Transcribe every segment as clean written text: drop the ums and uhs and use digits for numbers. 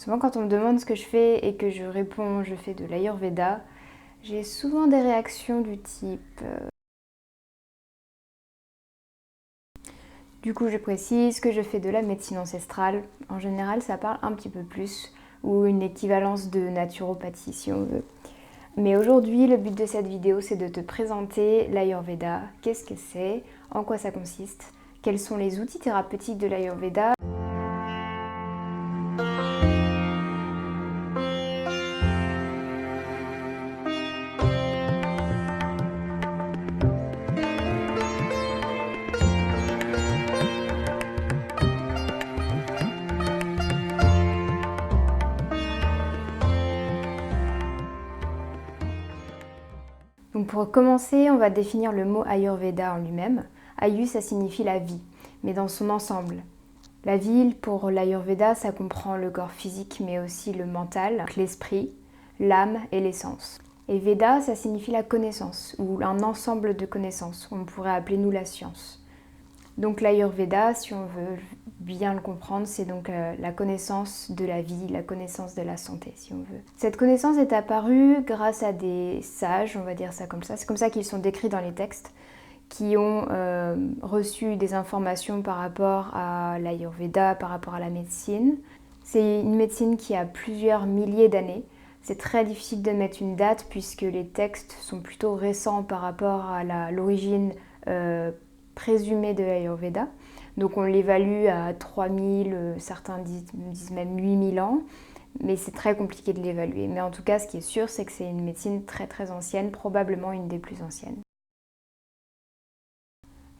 Souvent quand on me demande ce que je fais et que je réponds je fais de l'Ayurveda, j'ai souvent des réactions du type Du coup je précise que je fais de la médecine ancestrale. En général ça parle un petit peu plus, ou une équivalence de naturopathie si on veut. Mais aujourd'hui le but de cette vidéo c'est de te présenter l'Ayurveda. Qu'est-ce que c'est? En quoi ça consiste? Quels sont les outils thérapeutiques de l'Ayurveda? Donc pour commencer, on va définir le mot Ayurveda en lui-même. Ayu, ça signifie la vie, mais dans son ensemble. La vie, pour l'Ayurveda, ça comprend le corps physique, mais aussi le mental, l'esprit, l'âme et l'essence. Et Veda, ça signifie la connaissance, ou un ensemble de connaissances. On pourrait appeler nous la science. Donc l'Ayurveda, si on veut bien le comprendre, c'est donc la connaissance de la vie, la connaissance de la santé, si on veut. Cette connaissance est apparue grâce à des sages, on va dire ça comme ça. C'est comme ça qu'ils sont décrits dans les textes, qui ont reçu des informations par rapport à l'Ayurveda, par rapport à la médecine. C'est une médecine qui a plusieurs milliers d'années. C'est très difficile de mettre une date puisque les textes sont plutôt récents par rapport à l'origine présumée de l'Ayurveda. Donc on l'évalue à 3000, certains disent même 8000 ans, mais c'est très compliqué de l'évaluer. Mais en tout cas, ce qui est sûr, c'est que c'est une médecine très très ancienne, probablement une des plus anciennes.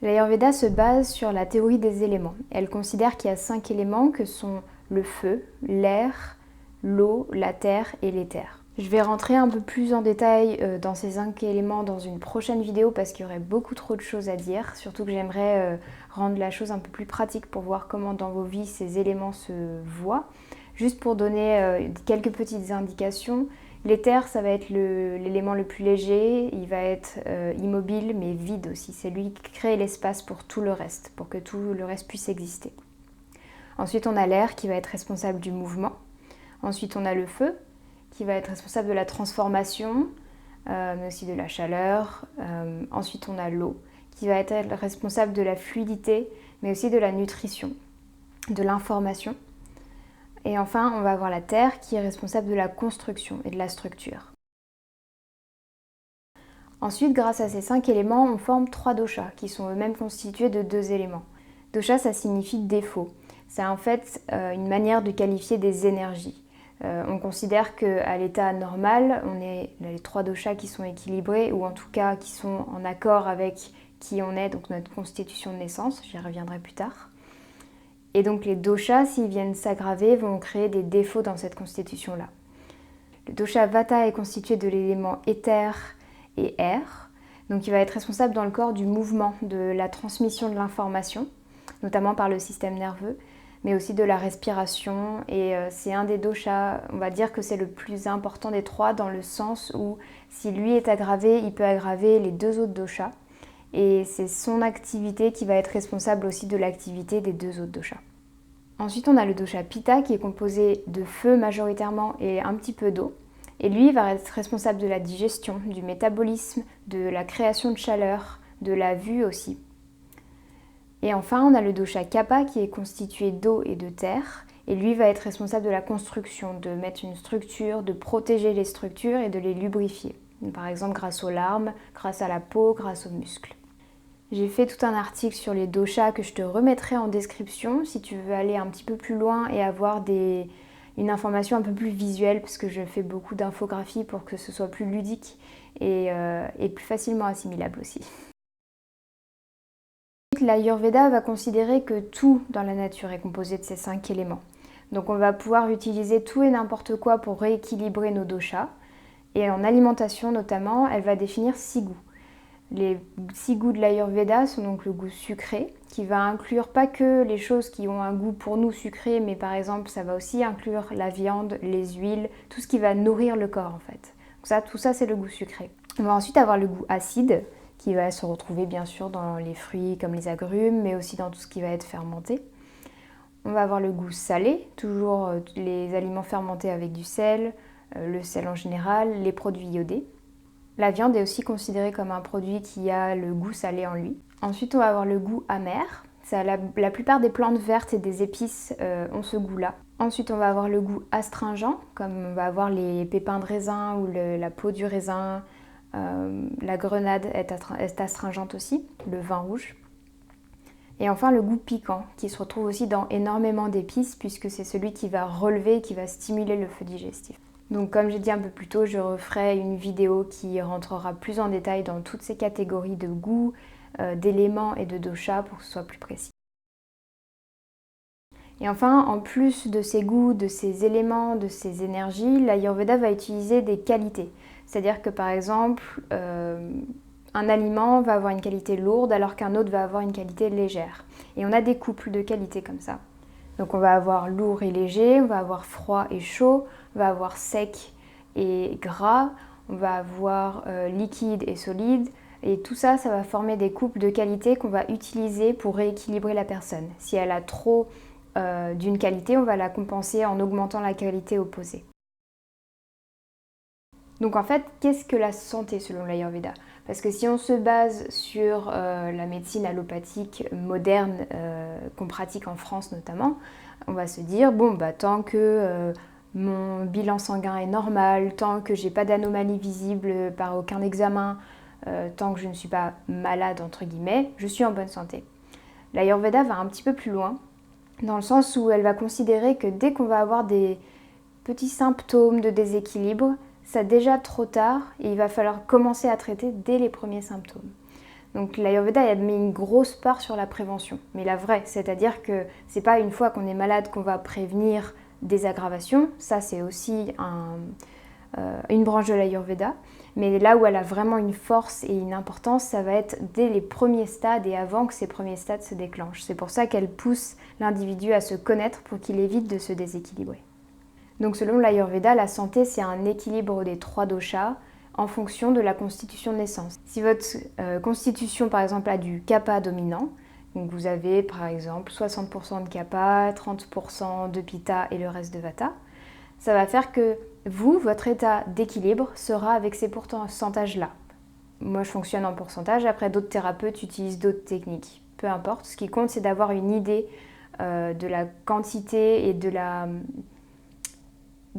L'Ayurveda se base sur la théorie des éléments. Elle considère qu'il y a 5 éléments que sont le feu, l'air, l'eau, la terre et l'éther. Je vais rentrer un peu plus en détail dans ces 5 éléments dans une prochaine vidéo parce qu'il y aurait beaucoup trop de choses à dire, surtout que j'aimerais rendre la chose un peu plus pratique pour voir comment dans vos vies ces éléments se voient. Juste pour donner quelques petites indications, l'éther, ça va être l'élément le plus léger, il va être immobile mais vide aussi. C'est lui qui crée l'espace pour tout le reste, pour que tout le reste puisse exister. Ensuite, on a l'air qui va être responsable du mouvement. Ensuite, on a le feu qui va être responsable de la transformation, mais aussi de la chaleur. Ensuite, on a l'eau qui va être responsable de la fluidité, mais aussi de la nutrition, de l'information. Et enfin, on va avoir la terre qui est responsable de la construction et de la structure. Ensuite, grâce à ces 5 éléments, on forme 3 doshas qui sont eux-mêmes constitués de 2 éléments. Dosha, ça signifie défaut. C'est en fait une manière de qualifier des énergies. On considère qu'à l'état normal, on est les 3 doshas qui sont équilibrés ou en tout cas qui sont en accord avec qui on est, donc notre constitution de naissance, j'y reviendrai plus tard. Et donc les doshas, s'ils viennent s'aggraver, vont créer des défauts dans cette constitution-là. Le dosha Vata est constitué de l'élément éther et air, donc il va être responsable dans le corps du mouvement, de la transmission de l'information, notamment par le système nerveux, mais aussi de la respiration. Et c'est un des doshas, on va dire que c'est le plus important des 3 dans le sens où si lui est aggravé, il peut aggraver les 2 autres doshas. Et c'est son activité qui va être responsable aussi de l'activité des 2 autres doshas. Ensuite, on a le dosha Pitta qui est composé de feu majoritairement et un petit peu d'eau. Et lui va être responsable de la digestion, du métabolisme, de la création de chaleur, de la vue aussi. Et enfin, on a le dosha Kapha qui est constitué d'eau et de terre. Et lui va être responsable de la construction, de mettre une structure, de protéger les structures et de les lubrifier. Par exemple grâce aux larmes, grâce à la peau, grâce aux muscles. J'ai fait tout un article sur les doshas que je te remettrai en description si tu veux aller un petit peu plus loin et avoir une information un peu plus visuelle parce que je fais beaucoup d'infographies pour que ce soit plus ludique et plus facilement assimilable aussi. L'Ayurveda va considérer que tout dans la nature est composé de ces 5 éléments. Donc on va pouvoir utiliser tout et n'importe quoi pour rééquilibrer nos doshas. Et en alimentation notamment, elle va définir 6 goûts. Les 6 goûts de l'Ayurveda sont donc le goût sucré, qui va inclure pas que les choses qui ont un goût pour nous sucré, mais par exemple ça va aussi inclure la viande, les huiles, tout ce qui va nourrir le corps en fait. Donc tout ça c'est le goût sucré. On va ensuite avoir le goût acide, qui va se retrouver bien sûr dans les fruits comme les agrumes, mais aussi dans tout ce qui va être fermenté. On va avoir le goût salé, toujours les aliments fermentés avec du sel, le sel en général, les produits iodés. La viande est aussi considérée comme un produit qui a le goût salé en lui. Ensuite, on va avoir le goût amer. La plupart des plantes vertes et des épices ont ce goût-là. Ensuite, on va avoir le goût astringent, comme on va avoir les pépins de raisin ou la peau du raisin. La grenade est astringente aussi, le vin rouge. Et enfin, le goût piquant, qui se retrouve aussi dans énormément d'épices, puisque c'est celui qui va relever et qui va stimuler le feu digestif. Donc comme j'ai dit un peu plus tôt, je referai une vidéo qui rentrera plus en détail dans toutes ces catégories de goûts, d'éléments et de doshas pour que ce soit plus précis. Et enfin, en plus de ces goûts, de ces éléments, de ces énergies, l'Ayurveda va utiliser des qualités. C'est-à-dire que par exemple, un aliment va avoir une qualité lourde alors qu'un autre va avoir une qualité légère. Et on a des couples de qualités comme ça. Donc on va avoir lourd et léger, on va avoir froid et chaud, on va avoir sec et gras, on va avoir liquide et solide. Et tout ça, ça va former des couples de qualité qu'on va utiliser pour rééquilibrer la personne. Si elle a trop d'une qualité, on va la compenser en augmentant la qualité opposée. Donc en fait, qu'est-ce que la santé selon l'Ayurveda? Parce que si on se base sur la médecine allopathique moderne qu'on pratique en France notamment, on va se dire, bon, bah, tant que mon bilan sanguin est normal, tant que j'ai pas d'anomalie visible par aucun examen, tant que je ne suis pas malade, entre guillemets, je suis en bonne santé. L'Ayurveda va un petit peu plus loin, dans le sens où elle va considérer que dès qu'on va avoir des petits symptômes de déséquilibre, c'est déjà trop tard et il va falloir commencer à traiter dès les premiers symptômes. Donc l'Ayurveda a mis une grosse part sur la prévention, mais la vraie, c'est-à-dire que c'est pas une fois qu'on est malade qu'on va prévenir des aggravations, ça c'est aussi une branche de l'Ayurveda, mais là où elle a vraiment une force et une importance, ça va être dès les premiers stades et avant que ces premiers stades se déclenchent. C'est pour ça qu'elle pousse l'individu à se connaître pour qu'il évite de se déséquilibrer. Donc selon l'Ayurveda, la santé c'est un équilibre des 3 doshas en fonction de la constitution de naissance. Si votre constitution par exemple a du kapha dominant, donc vous avez par exemple 60% de kapha, 30% de pitta et le reste de vata, ça va faire que vous, votre état d'équilibre sera avec ces pourcentages-là. Moi je fonctionne en pourcentage, après d'autres thérapeutes utilisent d'autres techniques. Peu importe, ce qui compte c'est d'avoir une idée de la quantité et de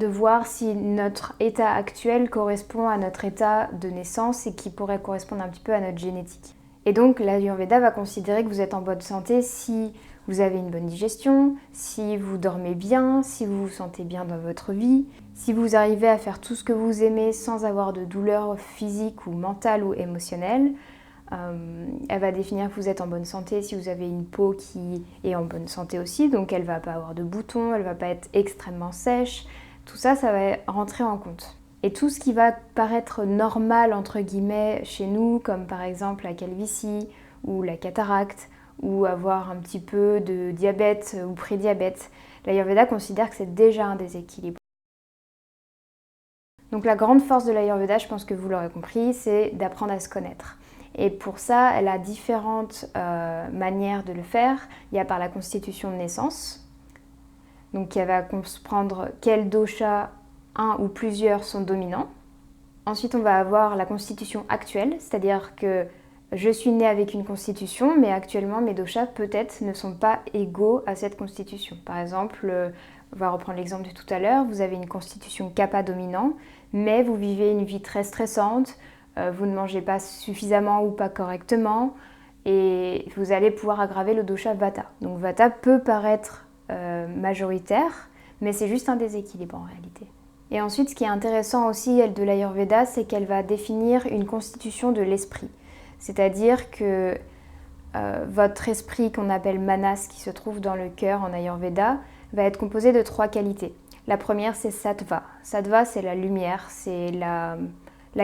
voir si notre état actuel correspond à notre état de naissance et qui pourrait correspondre un petit peu à notre génétique. Et donc l'Ayurveda va considérer que vous êtes en bonne santé si vous avez une bonne digestion, si vous dormez bien, si vous vous sentez bien dans votre vie, si vous arrivez à faire tout ce que vous aimez sans avoir de douleur physique ou mentale ou émotionnelle. Elle va définir que vous êtes en bonne santé si vous avez une peau qui est en bonne santé aussi, donc elle ne va pas avoir de boutons, elle ne va pas être extrêmement sèche. Tout ça, ça va rentrer en compte. Et tout ce qui va paraître normal, entre guillemets, chez nous, comme par exemple la calvitie ou la cataracte, ou avoir un petit peu de diabète ou prédiabète, l'Ayurveda considère que c'est déjà un déséquilibre. Donc la grande force de l'Ayurveda, je pense que vous l'aurez compris, c'est d'apprendre à se connaître. Et pour ça, elle a différentes manières de le faire. Il y a par la constitution de naissance, donc elle va comprendre quel dosha, un ou plusieurs, sont dominants. Ensuite, on va avoir la constitution actuelle, c'est-à-dire que je suis née avec une constitution, mais actuellement mes doshas peut-être ne sont pas égaux à cette constitution. Par exemple, on va reprendre l'exemple de tout à l'heure, vous avez une constitution kapha dominant, mais vous vivez une vie très stressante, vous ne mangez pas suffisamment ou pas correctement, et vous allez pouvoir aggraver le dosha vata. Donc vata peut paraître majoritaire, mais c'est juste un déséquilibre en réalité. Et ensuite, ce qui est intéressant aussi de l'Ayurveda, c'est qu'elle va définir une constitution de l'esprit. C'est-à-dire que votre esprit, qu'on appelle manas, qui se trouve dans le cœur en Ayurveda, va être composé de 3 qualités. La première, c'est sattva. Sattva, c'est la lumière, c'est la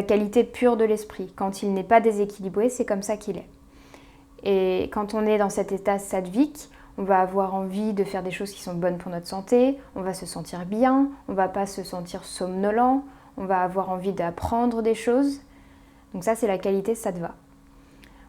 qualité pure de l'esprit. Quand il n'est pas déséquilibré, c'est comme ça qu'il est. Et quand on est dans cet état sattvique, on va avoir envie de faire des choses qui sont bonnes pour notre santé, on va se sentir bien, on ne va pas se sentir somnolent, on va avoir envie d'apprendre des choses. Donc ça, c'est la qualité sattva.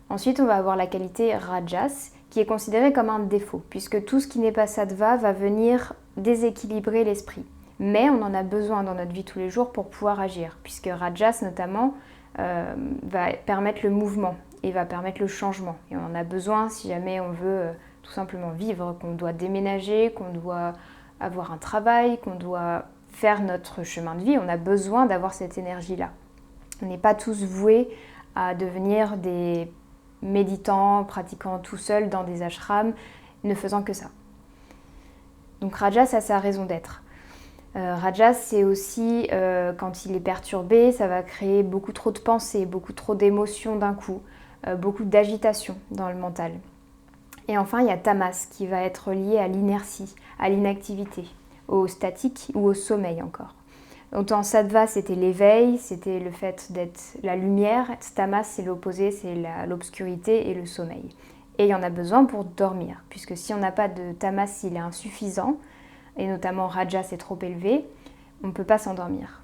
Ensuite, on va avoir la qualité rajas, qui est considéré comme un défaut, puisque tout ce qui n'est pas sattva va venir déséquilibrer l'esprit. Mais on en a besoin dans notre vie tous les jours pour pouvoir agir, puisque Rajas notamment va permettre le mouvement et va permettre le changement. Et on en a besoin si jamais on veut tout simplement vivre, qu'on doit déménager, qu'on doit avoir un travail, qu'on doit faire notre chemin de vie. On a besoin d'avoir cette énergie-là. On n'est pas tous voués à devenir des méditants, pratiquant tout seul dans des ashrams, ne faisant que ça. Donc Rajas a sa raison d'être. Rajas, c'est aussi quand il est perturbé, ça va créer beaucoup trop de pensées, beaucoup trop d'émotions d'un coup, beaucoup d'agitation dans le mental. Et enfin, il y a Tamas qui va être lié à l'inertie, à l'inactivité, au statique ou au sommeil encore. Autant Sattva, c'était l'éveil, c'était le fait d'être la lumière. Tamas, c'est l'opposé, c'est l'obscurité et le sommeil. Et il y en a besoin pour dormir, puisque si on n'a pas de Tamas, s'il est insuffisant, et notamment Rajas est trop élevé, on ne peut pas s'endormir.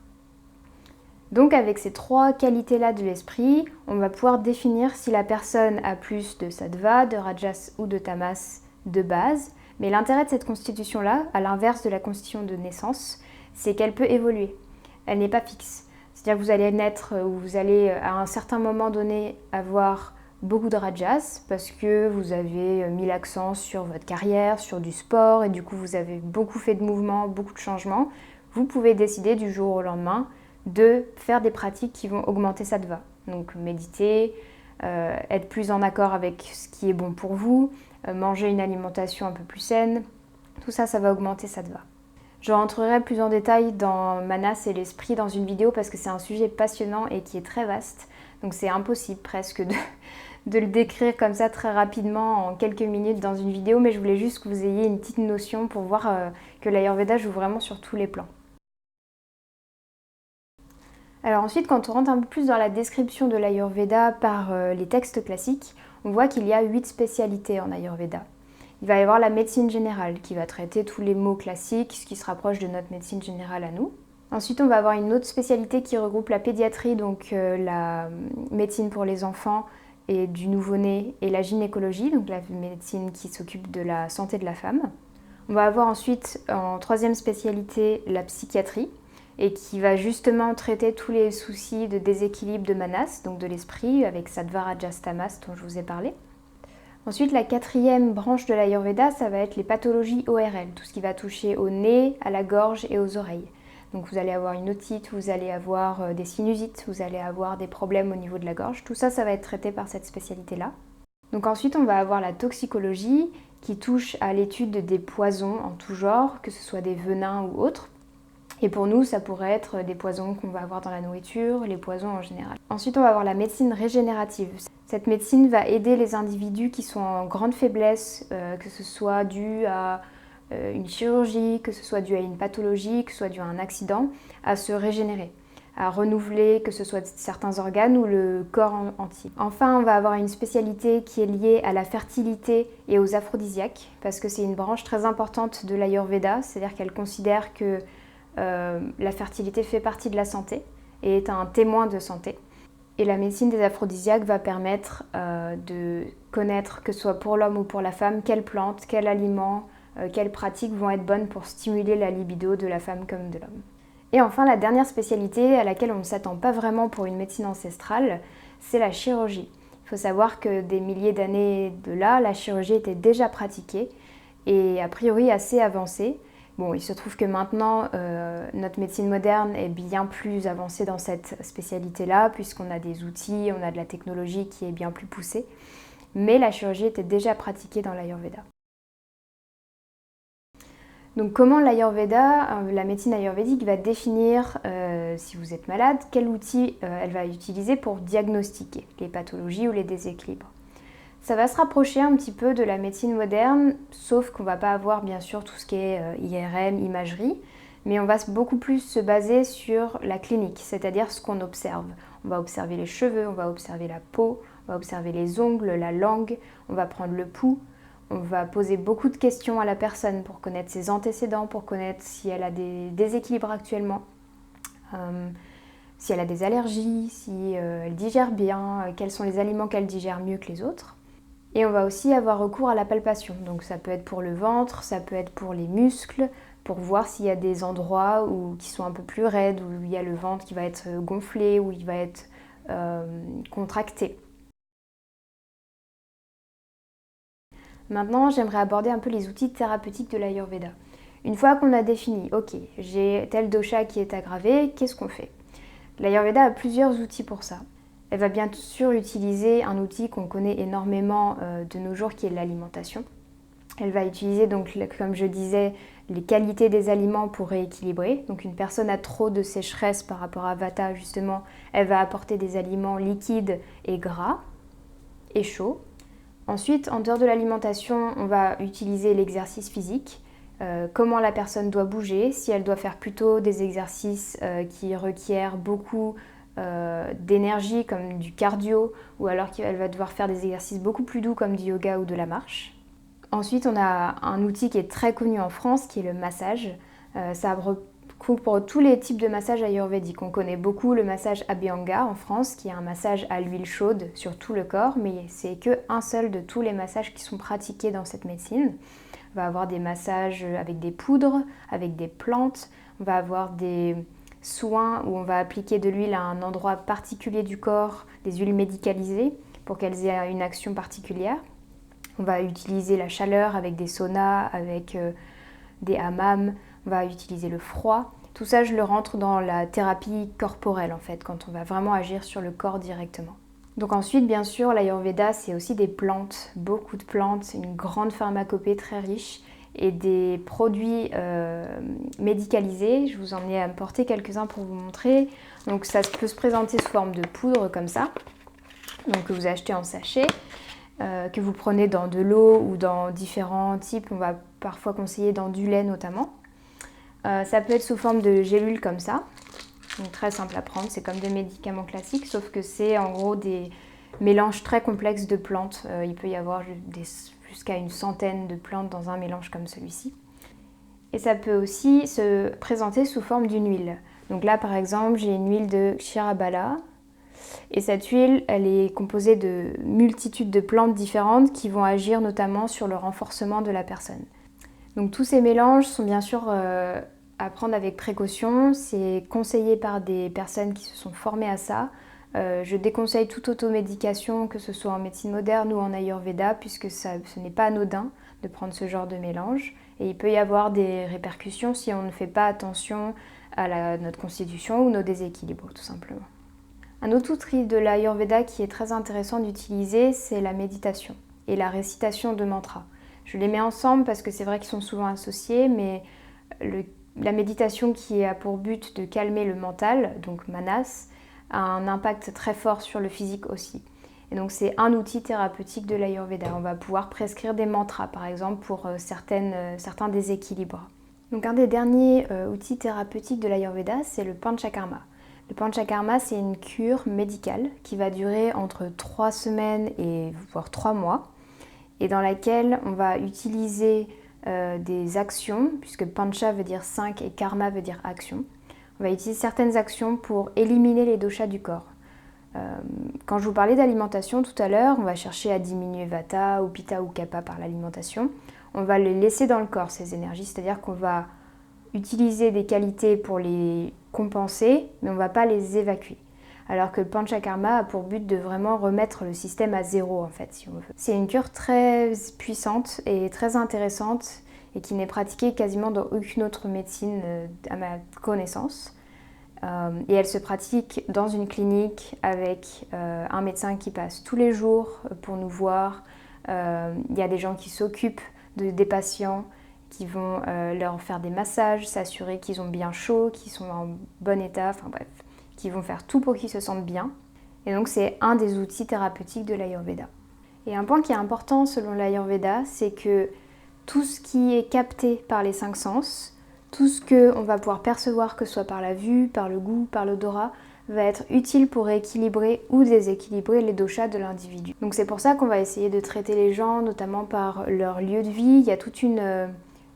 Donc avec ces trois qualités-là de l'esprit, on va pouvoir définir si la personne a plus de Sattva, de Rajas ou de Tamas de base. Mais l'intérêt de cette constitution-là, à l'inverse de la constitution de naissance, c'est qu'elle peut évoluer. Elle n'est pas fixe. C'est-à-dire que vous allez naître ou vous allez à un certain moment donné avoir beaucoup de Rajas parce que vous avez mis l'accent sur votre carrière, sur du sport et du coup vous avez beaucoup fait de mouvements, beaucoup de changements. Vous pouvez décider du jour au lendemain de faire des pratiques qui vont augmenter Sattva. Donc méditer, être plus en accord avec ce qui est bon pour vous, manger une alimentation un peu plus saine, tout ça, ça va augmenter Sattva. Je rentrerai plus en détail dans Manas et l'esprit dans une vidéo parce que c'est un sujet passionnant et qui est très vaste. Donc c'est impossible presque de le décrire comme ça très rapidement en quelques minutes dans une vidéo, mais je voulais juste que vous ayez une petite notion pour voir que l'Ayurveda joue vraiment sur tous les plans. Alors ensuite, quand on rentre un peu plus dans la description de l'Ayurveda par les textes classiques, on voit qu'il y a 8 spécialités en Ayurveda. Il va y avoir la médecine générale qui va traiter tous les maux classiques, ce qui se rapproche de notre médecine générale à nous. Ensuite, on va avoir une autre spécialité qui regroupe la pédiatrie, donc la médecine pour les enfants et du nouveau-né, et la gynécologie, donc la médecine qui s'occupe de la santé de la femme. On va avoir ensuite en troisième spécialité la psychiatrie, et qui va justement traiter tous les soucis de déséquilibre de Manas, donc de l'esprit, avec Sattva, Rajas, Tamas dont je vous ai parlé. Ensuite, la quatrième branche de l'Ayurveda, ça va être les pathologies ORL, tout ce qui va toucher au nez, à la gorge et aux oreilles. Donc vous allez avoir une otite, vous allez avoir des sinusites, vous allez avoir des problèmes au niveau de la gorge. Tout ça, ça va être traité par cette spécialité-là. Donc ensuite, on va avoir la toxicologie qui touche à l'étude des poisons en tout genre, que ce soit des venins ou autres. Et pour nous, ça pourrait être des poisons qu'on va avoir dans la nourriture, les poisons en général. Ensuite, on va avoir la médecine régénérative. Cette médecine va aider les individus qui sont en grande faiblesse, que ce soit dû à une chirurgie, que ce soit dû à une pathologie, que ce soit dû à un accident, à se régénérer, à renouveler, que ce soit certains organes ou le corps entier. Enfin, on va avoir une spécialité qui est liée à la fertilité et aux aphrodisiaques, parce que c'est une branche très importante de l'Ayurveda, c'est-à-dire qu'elle considère que la fertilité fait partie de la santé et est un témoin de santé. Et la médecine des aphrodisiaques va permettre de connaître, que ce soit pour l'homme ou pour la femme, quelles plantes, quels aliments, quelles pratiques vont être bonnes pour stimuler la libido de la femme comme de l'homme. Et enfin, la dernière spécialité à laquelle on ne s'attend pas vraiment pour une médecine ancestrale, c'est la chirurgie. Il faut savoir que des milliers d'années de là, la chirurgie était déjà pratiquée et a priori assez avancée. Bon, il se trouve que maintenant, notre médecine moderne est bien plus avancée dans cette spécialité-là, puisqu'on a des outils, on a de la technologie qui est bien plus poussée. Mais la chirurgie était déjà pratiquée dans l'Ayurveda. Donc comment l'Ayurveda, la médecine ayurvédique, va définir, si vous êtes malade, quel outil elle va utiliser pour diagnostiquer les pathologies ou les déséquilibres. Ça va se rapprocher un petit peu de la médecine moderne, sauf qu'on ne va pas avoir bien sûr tout ce qui est IRM, imagerie, mais on va beaucoup plus se baser sur la clinique, c'est-à-dire ce qu'on observe. On va observer les cheveux, on va observer la peau, on va observer les ongles, la langue, on va prendre le pouls, on va poser beaucoup de questions à la personne pour connaître ses antécédents, pour connaître si elle a des déséquilibres actuellement, si elle a des allergies, si elle digère bien, quels sont les aliments qu'elle digère mieux que les autres. Et on va aussi avoir recours à la palpation. Donc ça peut être pour le ventre, ça peut être pour les muscles, pour voir s'il y a des endroits qui sont un peu plus raides, où il y a le ventre qui va être gonflé, où il va être contracté. Maintenant, j'aimerais aborder un peu les outils thérapeutiques de l'Ayurveda. Une fois qu'on a défini, ok, j'ai tel dosha qui est aggravé, qu'est-ce qu'on fait? L'Ayurveda a plusieurs outils pour ça. Elle va bien sûr utiliser un outil qu'on connaît énormément de nos jours qui est l'alimentation. Elle va utiliser donc, comme je disais, les qualités des aliments pour rééquilibrer. Donc une personne a trop de sécheresse par rapport à Vata justement, elle va apporter des aliments liquides et gras et chauds. Ensuite, en dehors de l'alimentation, on va utiliser l'exercice physique. Comment la personne doit bouger, si elle doit faire plutôt des exercices qui requièrent beaucoup d'énergie comme du cardio, ou alors qu'elle va devoir faire des exercices beaucoup plus doux comme du yoga ou de la marche. Ensuite, on a un outil qui est très connu en France qui est le massage. Ça recoupe tous les types de massages ayurvédiques. On connaît beaucoup le massage Abhyanga en France, qui est un massage à l'huile chaude sur tout le corps, mais c'est qu'un seul de tous les massages qui sont pratiqués dans cette médecine. On va avoir des massages avec des poudres, avec des plantes. On va avoir des soins où on va appliquer de l'huile à un endroit particulier du corps, des huiles médicalisées pour qu'elles aient une action particulière. On va utiliser la chaleur avec des saunas, avec des hammams. On va utiliser le froid. Tout ça, je le rentre dans la thérapie corporelle en fait, quand on va vraiment agir sur le corps directement. Donc ensuite, bien sûr, l'Ayurveda, c'est aussi des plantes, beaucoup de plantes, une grande pharmacopée très riche et des produits médicalisés. Je vous en ai apporté quelques-uns pour vous montrer. Donc ça peut se présenter sous forme de poudre comme ça, donc que vous achetez en sachet, que vous prenez dans de l'eau ou dans différents types. On va parfois conseiller dans du lait notamment. Ça peut être sous forme de gélules comme ça. Donc très simple à prendre, c'est comme des médicaments classiques, sauf que c'est en gros des mélanges très complexes de plantes. Il peut y avoir jusqu'à une centaine de plantes dans un mélange comme celui-ci. Et ça peut aussi se présenter sous forme d'une huile. Donc là par exemple, j'ai une huile de Ksharabala. Et cette huile, elle est composée de multitudes de plantes différentes qui vont agir notamment sur le renforcement de la personne. Donc tous ces mélanges sont bien sûr à prendre avec précaution, c'est conseillé par des personnes qui se sont formées à ça. Je déconseille toute automédication, que ce soit en médecine moderne ou en Ayurveda, puisque ce n'est pas anodin de prendre ce genre de mélange. Et il peut y avoir des répercussions si on ne fait pas attention à notre constitution ou nos déséquilibres, tout simplement. Un autre outil de l'Ayurveda qui est très intéressant d'utiliser, c'est la méditation et la récitation de mantras. Je les mets ensemble parce que c'est vrai qu'ils sont souvent associés, mais la méditation qui a pour but de calmer le mental, donc manas, a un impact très fort sur le physique aussi. Et donc c'est un outil thérapeutique de l'Ayurveda. On va pouvoir prescrire des mantras par exemple pour certains déséquilibres. Donc un des derniers outils thérapeutiques de l'Ayurveda, c'est le Panchakarma. Le Panchakarma, c'est une cure médicale qui va durer entre 3 semaines et voire 3 mois, et dans laquelle on va utiliser des actions, puisque Pancha veut dire 5 et Karma veut dire action. On va utiliser certaines actions pour éliminer les doshas du corps. Quand je vous parlais d'alimentation tout à l'heure, on va chercher à diminuer Vata ou Pitta ou Kapha par l'alimentation. On va les laisser dans le corps, ces énergies, c'est-à-dire qu'on va utiliser des qualités pour les compenser, mais on ne va pas les évacuer. Alors que le Panchakarma a pour but de vraiment remettre le système à zéro, en fait, si on veut. C'est une cure très puissante et très intéressante et qui n'est pratiquée quasiment dans aucune autre médecine à ma connaissance. Et elle se pratique dans une clinique avec un médecin qui passe tous les jours pour nous voir. Il y a des gens qui s'occupent des patients, qui vont leur faire des massages, s'assurer qu'ils ont bien chaud, qu'ils sont en bon état, enfin bref, qui vont faire tout pour qu'ils se sentent bien. Et donc c'est un des outils thérapeutiques de l'Ayurveda. Et un point qui est important selon l'Ayurveda, c'est que tout ce qui est capté par les 5 sens, tout ce qu'on va pouvoir percevoir, que ce soit par la vue, par le goût, par l'odorat, va être utile pour rééquilibrer ou déséquilibrer les doshas de l'individu. Donc c'est pour ça qu'on va essayer de traiter les gens, notamment par leur lieu de vie. Il y a toute une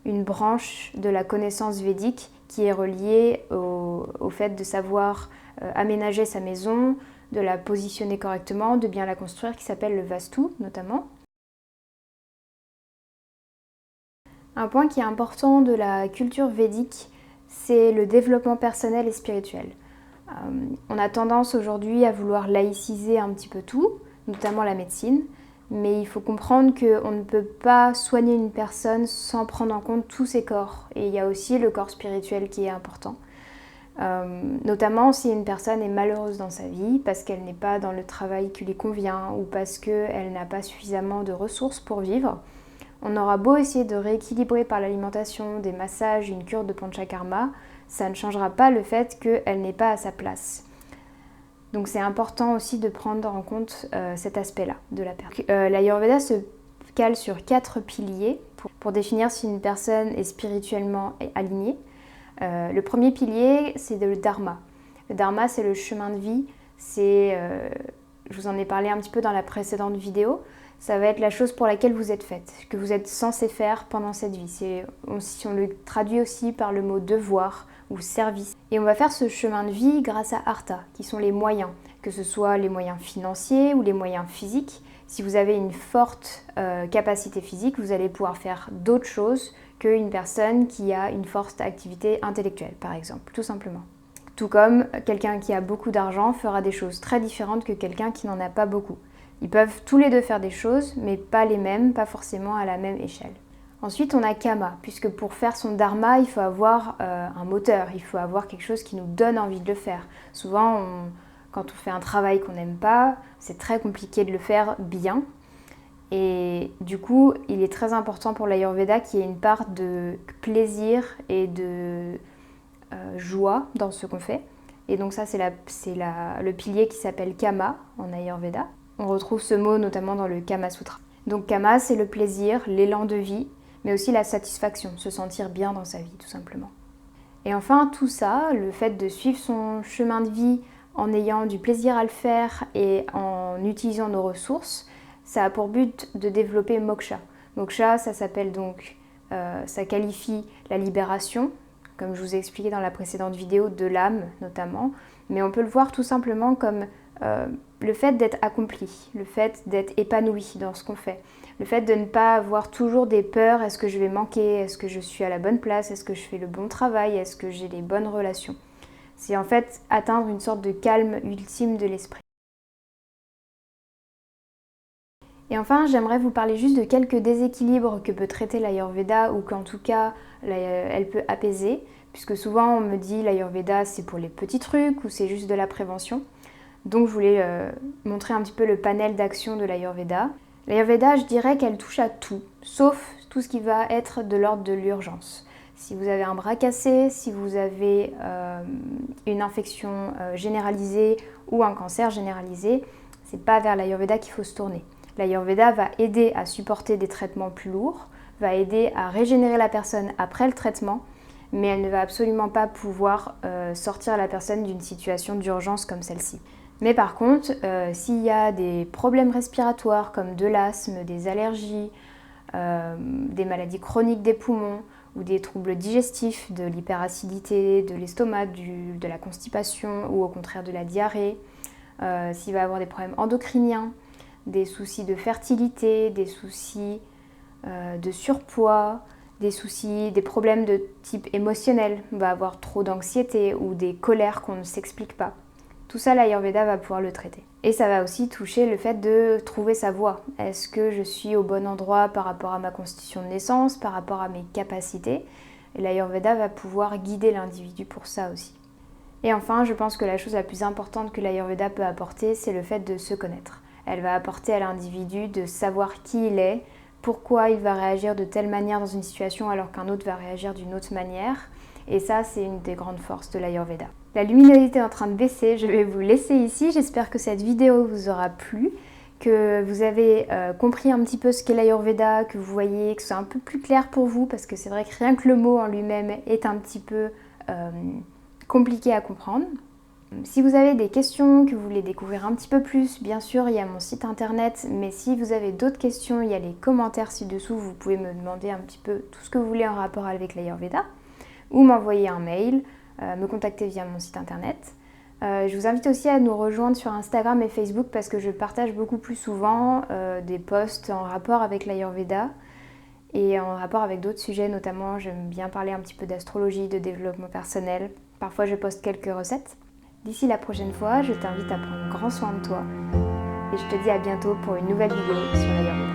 branche de la connaissance védique qui est reliée au fait de savoir aménager sa maison, de la positionner correctement, de bien la construire, qui s'appelle le Vastu notamment. Un point qui est important de la culture védique, c'est le développement personnel et spirituel. On a tendance aujourd'hui à vouloir laïciser un petit peu tout, notamment la médecine, mais il faut comprendre qu'on ne peut pas soigner une personne sans prendre en compte tous ses corps. Et il y a aussi le corps spirituel qui est important. Notamment si une personne est malheureuse dans sa vie parce qu'elle n'est pas dans le travail qui lui convient ou parce qu'elle n'a pas suffisamment de ressources pour vivre. On aura beau essayer de rééquilibrer par l'alimentation, des massages, une cure de panchakarma, ça ne changera pas le fait qu'elle n'est pas à sa place. Donc c'est important aussi de prendre en compte cet aspect-là de la personne. L'Ayurveda se cale sur 4 piliers pour définir si une personne est spirituellement alignée. Le premier pilier, c'est le dharma. Le dharma, c'est le chemin de vie. Je vous en ai parlé un petit peu dans la précédente vidéo. Ça va être la chose pour laquelle vous êtes faite, que vous êtes censé faire pendant cette vie. Si on le traduit aussi par le mot devoir ou service. Et on va faire ce chemin de vie grâce à Artha, qui sont les moyens, que ce soit les moyens financiers ou les moyens physiques. Si vous avez une forte capacité physique, vous allez pouvoir faire d'autres choses qu'une personne qui a une forte activité intellectuelle, par exemple, tout simplement. Tout comme quelqu'un qui a beaucoup d'argent fera des choses très différentes que quelqu'un qui n'en a pas beaucoup. Ils peuvent tous les deux faire des choses, mais pas les mêmes, pas forcément à la même échelle. Ensuite, on a Kama, puisque pour faire son dharma, il faut avoir un moteur, il faut avoir quelque chose qui nous donne envie de le faire. Souvent, quand on fait un travail qu'on n'aime pas, c'est très compliqué de le faire bien. Et du coup, il est très important pour l'Ayurveda qu'il y ait une part de plaisir et de joie dans ce qu'on fait. Et donc ça, c'est le pilier qui s'appelle Kama en Ayurveda. On retrouve ce mot notamment dans le Kama Sutra. Donc Kama, c'est le plaisir, l'élan de vie, mais aussi la satisfaction, se sentir bien dans sa vie, tout simplement. Et enfin, tout ça, le fait de suivre son chemin de vie en ayant du plaisir à le faire et en utilisant nos ressources, ça a pour but de développer moksha. Moksha, ça s'appelle donc, ça qualifie la libération, comme je vous ai expliqué dans la précédente vidéo, de l'âme notamment, mais on peut le voir tout simplement comme le fait d'être accompli, le fait d'être épanoui dans ce qu'on fait, le fait de ne pas avoir toujours des peurs, est-ce que je vais manquer, est-ce que je suis à la bonne place, est-ce que je fais le bon travail, est-ce que j'ai les bonnes relations. C'est en fait atteindre une sorte de calme ultime de l'esprit. Et enfin, j'aimerais vous parler juste de quelques déséquilibres que peut traiter l'Ayurveda ou qu'en tout cas, elle peut apaiser, puisque souvent on me dit l'Ayurveda c'est pour les petits trucs ou c'est juste de la prévention. Donc je voulais montrer un petit peu le panel d'action de l'Ayurveda. L'Ayurveda, je dirais qu'elle touche à tout, sauf tout ce qui va être de l'ordre de l'urgence. Si vous avez un bras cassé, si vous avez une infection généralisée ou un cancer généralisé, c'est pas vers l'Ayurveda qu'il faut se tourner. L'Ayurveda va aider à supporter des traitements plus lourds, va aider à régénérer la personne après le traitement, mais elle ne va absolument pas pouvoir sortir la personne d'une situation d'urgence comme celle-ci. Mais par contre, s'il y a des problèmes respiratoires comme de l'asthme, des allergies, des maladies chroniques des poumons ou des troubles digestifs, de l'hyperacidité, de l'estomac, de la constipation ou au contraire de la diarrhée, s'il va y avoir des problèmes endocriniens, des soucis de fertilité, des soucis de surpoids, des problèmes de type émotionnel, on va avoir trop d'anxiété ou des colères qu'on ne s'explique pas. Tout ça, l'Ayurveda va pouvoir le traiter. Et ça va aussi toucher le fait de trouver sa voie. Est-ce que je suis au bon endroit par rapport à ma constitution de naissance, par rapport à mes capacités? Et l'Ayurveda va pouvoir guider l'individu pour ça aussi. Et enfin, je pense que la chose la plus importante que l'Ayurveda peut apporter, c'est le fait de se connaître. Elle va apporter à l'individu de savoir qui il est, pourquoi il va réagir de telle manière dans une situation alors qu'un autre va réagir d'une autre manière. Et ça, c'est une des grandes forces de l'Ayurveda. La luminosité est en train de baisser, je vais vous laisser ici. J'espère que cette vidéo vous aura plu, que vous avez compris un petit peu ce qu'est l'Ayurveda, que vous voyez, que c'est un peu plus clair pour vous, parce que c'est vrai que rien que le mot en lui-même est un petit peu compliqué à comprendre. Si vous avez des questions, que vous voulez découvrir un petit peu plus, bien sûr, il y a mon site internet, mais si vous avez d'autres questions, il y a les commentaires ci-dessous, vous pouvez me demander un petit peu tout ce que vous voulez en rapport avec l'Ayurveda, ou m'envoyer un mail, me contacter via mon site internet. Je vous invite aussi à nous rejoindre sur Instagram et Facebook parce que je partage beaucoup plus souvent des posts en rapport avec l'Ayurveda. et en rapport avec d'autres sujets, notamment j'aime bien parler un petit peu d'astrologie, de développement personnel. Parfois je poste quelques recettes. D'ici la prochaine fois, je t'invite à prendre grand soin de toi et je te dis à bientôt pour une nouvelle vidéo sur l'Ayurveda.